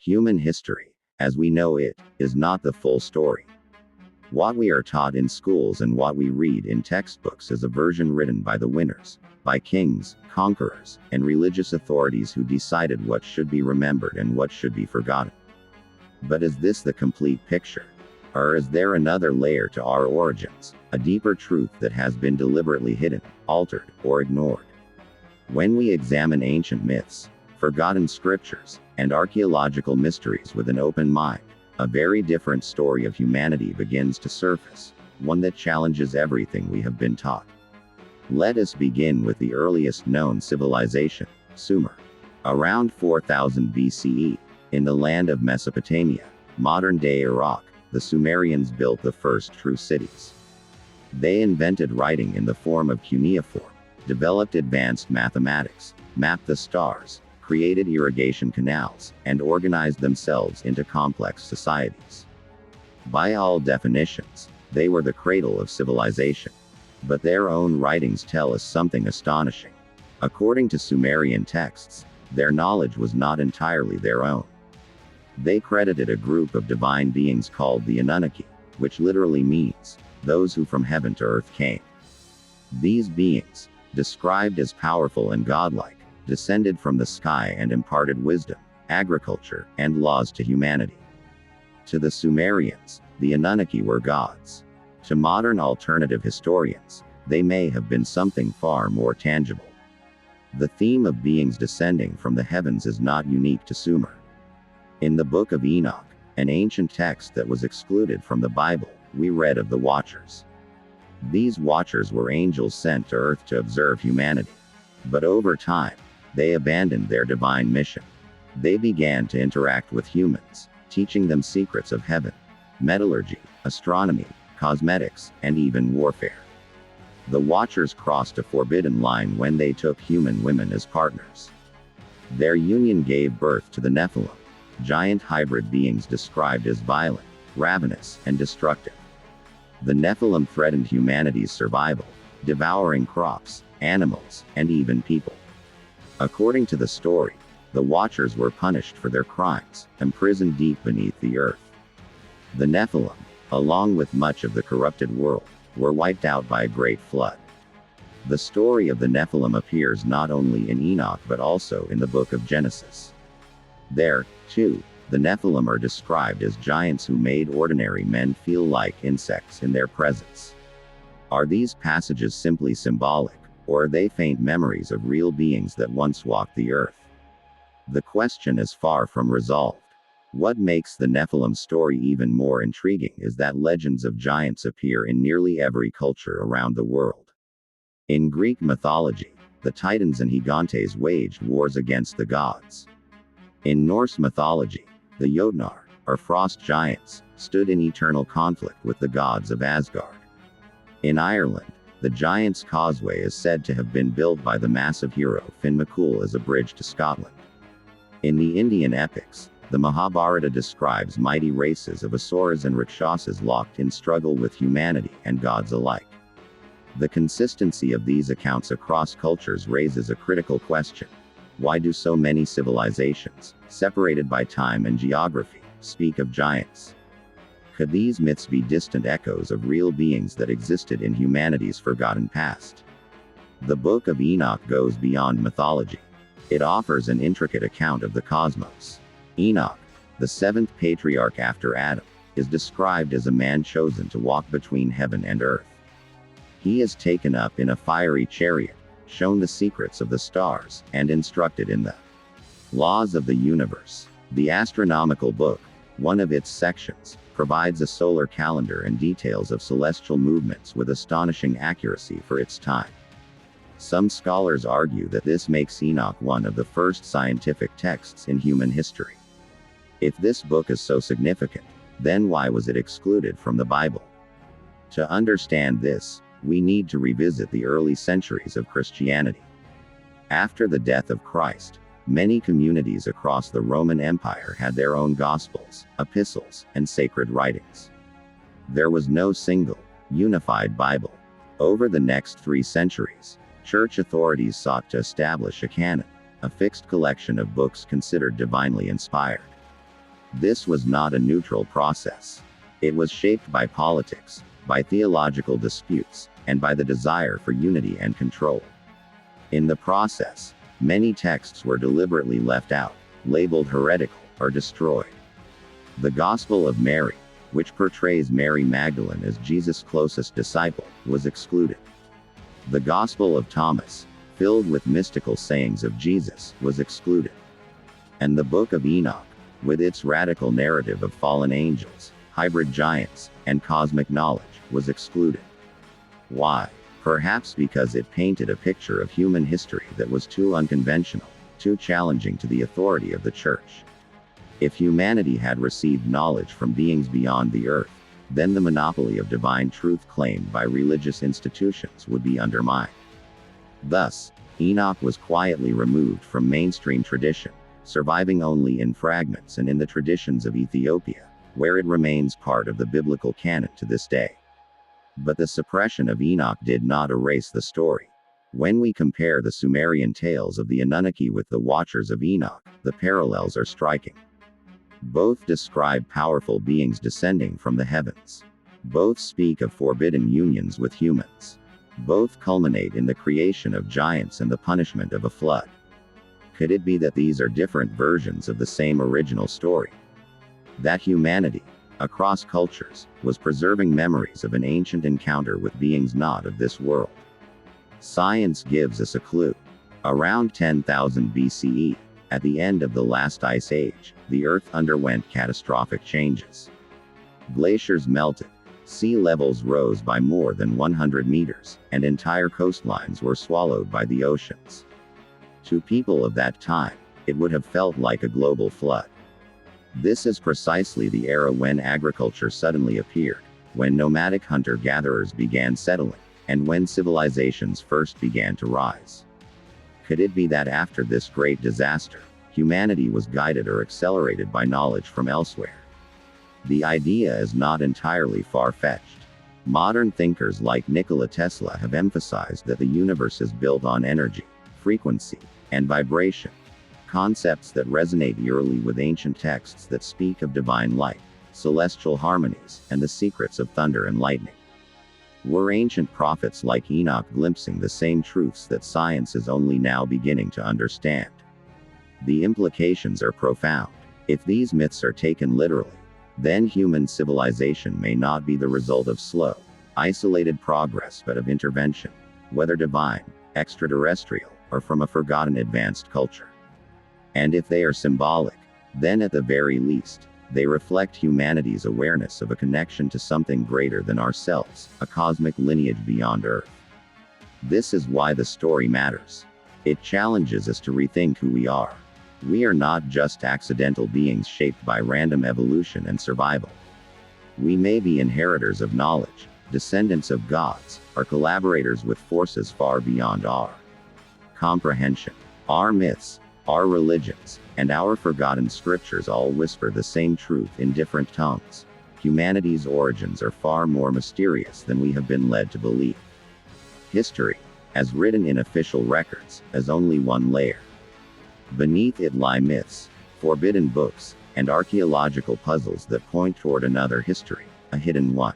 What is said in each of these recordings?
Human history, as we know it, is not the full story. What we are taught in schools and what we read in textbooks is a version written by the winners, by kings, conquerors, and religious authorities who decided what should be remembered and what should be forgotten. But is this the complete picture? Or is there another layer to our origins, a deeper truth that has been deliberately hidden, altered, or ignored? When we examine ancient myths, forgotten scriptures, and archaeological mysteries with an open mind, a very different story of humanity begins to surface, one that challenges everything we have been taught. Let us begin with the earliest known civilization, Sumer. Around 4000 BCE, in the land of Mesopotamia, modern-day Iraq, the Sumerians built the first true cities. They invented writing in the form of cuneiform, developed advanced mathematics, mapped the stars, created irrigation canals, and organized themselves into complex societies. By all definitions, they were the cradle of civilization. But their own writings tell us something astonishing. According to Sumerian texts, their knowledge was not entirely their own. They credited a group of divine beings called the Anunnaki, which literally means, those who from heaven to earth came. These beings, described as powerful and godlike, descended from the sky and imparted wisdom, agriculture, and laws to humanity. To the Sumerians, the Anunnaki were gods. To modern alternative historians, they may have been something far more tangible. The theme of beings descending from the heavens is not unique to Sumer. In the Book of Enoch, an ancient text that was excluded from the Bible, we read of the Watchers. These Watchers were angels sent to earth to observe humanity. But over time, they abandoned their divine mission. They began to interact with humans, teaching them secrets of heaven, metallurgy, astronomy, cosmetics, and even warfare. The Watchers crossed a forbidden line when they took human women as partners. Their union gave birth to the Nephilim, giant hybrid beings described as violent, ravenous, and destructive. The Nephilim threatened humanity's survival, devouring crops, animals, and even people. According to the story, the Watchers were punished for their crimes, imprisoned deep beneath the earth. The Nephilim, along with much of the corrupted world, were wiped out by a great flood. The story of the Nephilim appears not only in Enoch but also in the book of Genesis. There, too, the Nephilim are described as giants who made ordinary men feel like insects in their presence. Are these passages simply symbolic, or are they faint memories of real beings that once walked the earth? The question is far from resolved. What makes the Nephilim story even more intriguing is that legends of giants appear in nearly every culture around the world. In Greek mythology, the Titans and Gigantes waged wars against the gods. In Norse mythology, the Jotnar, or frost giants, stood in eternal conflict with the gods of Asgard. In Ireland, the Giant's Causeway is said to have been built by the massive hero Finn McCool as a bridge to Scotland. In the Indian epics, the Mahabharata describes mighty races of asuras and rakshasas locked in struggle with humanity and gods alike. The consistency of these accounts across cultures raises a critical question. Why do so many civilizations, separated by time and geography, speak of giants? Could these myths be distant echoes of real beings that existed in humanity's forgotten past? The Book of Enoch goes beyond mythology. It offers an intricate account of the cosmos. Enoch, the seventh patriarch after Adam, is described as a man chosen to walk between heaven and earth. He is taken up in a fiery chariot, shown the secrets of the stars, and instructed in the laws of the universe. The astronomical book, one of its sections, provides a solar calendar and details of celestial movements with astonishing accuracy for its time. Some scholars argue that this makes Enoch one of the first scientific texts in human history. If this book is so significant, then why was it excluded from the Bible? To understand this, we need to revisit the early centuries of Christianity. After the death of Christ, many communities across the Roman Empire had their own gospels, epistles, and sacred writings. There was no single, unified Bible. Over the next 3 centuries, church authorities sought to establish a canon, a fixed collection of books considered divinely inspired. This was not a neutral process. It was shaped by politics, by theological disputes, and by the desire for unity and control. In the process, many texts were deliberately left out, labeled heretical, or destroyed. The Gospel of Mary, which portrays Mary Magdalene as Jesus' closest disciple, was excluded. The Gospel of Thomas, filled with mystical sayings of Jesus, was excluded. And the Book of Enoch, with its radical narrative of fallen angels, hybrid giants, and cosmic knowledge, was excluded. Why? Perhaps because it painted a picture of human history that was too unconventional, too challenging to the authority of the Church. If humanity had received knowledge from beings beyond the earth, then the monopoly of divine truth claimed by religious institutions would be undermined. Thus, Enoch was quietly removed from mainstream tradition, surviving only in fragments and in the traditions of Ethiopia, where it remains part of the biblical canon to this day. But the suppression of Enoch did not erase the story. When we compare the Sumerian tales of the Anunnaki with the Watchers of Enoch, the parallels are striking. Both describe powerful beings descending from the heavens. Both speak of forbidden unions with humans. Both culminate in the creation of giants and the punishment of a flood. Could it be that these are different versions of the same original story? That humanity, across cultures, was preserving memories of an ancient encounter with beings not of this world. Science gives us a clue. Around 10,000 BCE, at the end of the last ice age, the Earth underwent catastrophic changes. Glaciers melted, sea levels rose by more than 100 meters, and entire coastlines were swallowed by the oceans. To people of that time, it would have felt like a global flood. This is precisely the era when agriculture suddenly appeared, when nomadic hunter-gatherers began settling, and when civilizations first began to rise. Could it be that after this great disaster, humanity was guided or accelerated by knowledge from elsewhere? The idea is not entirely far-fetched. Modern thinkers like Nikola Tesla have emphasized that the universe is built on energy, frequency, and vibration, concepts that resonate eerily with ancient texts that speak of divine light, celestial harmonies, and the secrets of thunder and lightning. Were ancient prophets like Enoch glimpsing the same truths that science is only now beginning to understand? The implications are profound. If these myths are taken literally, then human civilization may not be the result of slow, isolated progress but of intervention, whether divine, extraterrestrial, or from a forgotten advanced culture. And if they are symbolic, then at the very least, they reflect humanity's awareness of a connection to something greater than ourselves, a cosmic lineage beyond Earth. This is why the story matters. It challenges us to rethink who we are. We are not just accidental beings shaped by random evolution and survival. We may be inheritors of knowledge, descendants of gods, or collaborators with forces far beyond our comprehension. Our myths, our religions, and our forgotten scriptures all whisper the same truth in different tongues. Humanity's origins are far more mysterious than we have been led to believe. History, as written in official records, has only one layer. Beneath it lie myths, forbidden books, and archaeological puzzles that point toward another history, a hidden one.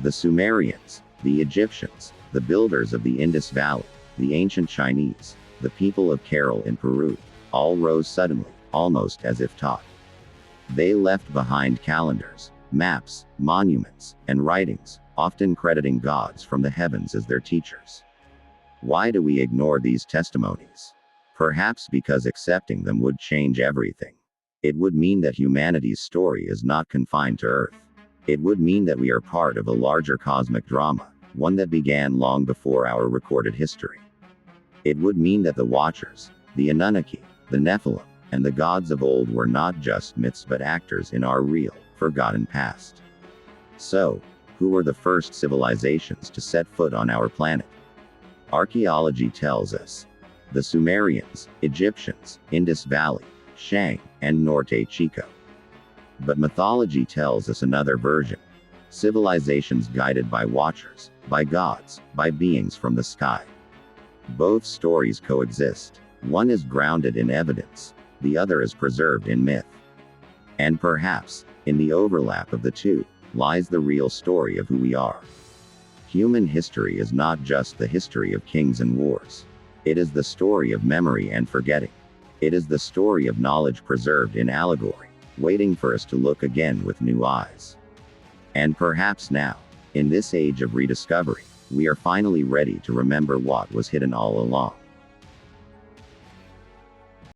The Sumerians, the Egyptians, the builders of the Indus Valley, the ancient Chinese, the people of Kerala in Peru, all rose suddenly, almost as if taught. They left behind calendars, maps, monuments, and writings, often crediting gods from the heavens as their teachers. Why do we ignore these testimonies? Perhaps because accepting them would change everything. It would mean that humanity's story is not confined to Earth. It would mean that we are part of a larger cosmic drama, one that began long before our recorded history. It would mean that the Watchers, the Anunnaki, the Nephilim, and the gods of old were not just myths but actors in our real, forgotten past. So, who were the first civilizations to set foot on our planet? Archaeology tells us. The Sumerians, Egyptians, Indus Valley, Shang, and Norte Chico. But mythology tells us another version. Civilizations guided by watchers, by gods, by beings from the sky. Both stories coexist. One is grounded in evidence, the other is preserved in myth. And perhaps, in the overlap of the two, lies the real story of who we are. Human history is not just the history of kings and wars. It is the story of memory and forgetting. It is the story of knowledge preserved in allegory, waiting for us to look again with new eyes. And perhaps now, in this age of rediscovery, we are finally ready to remember what was hidden all along.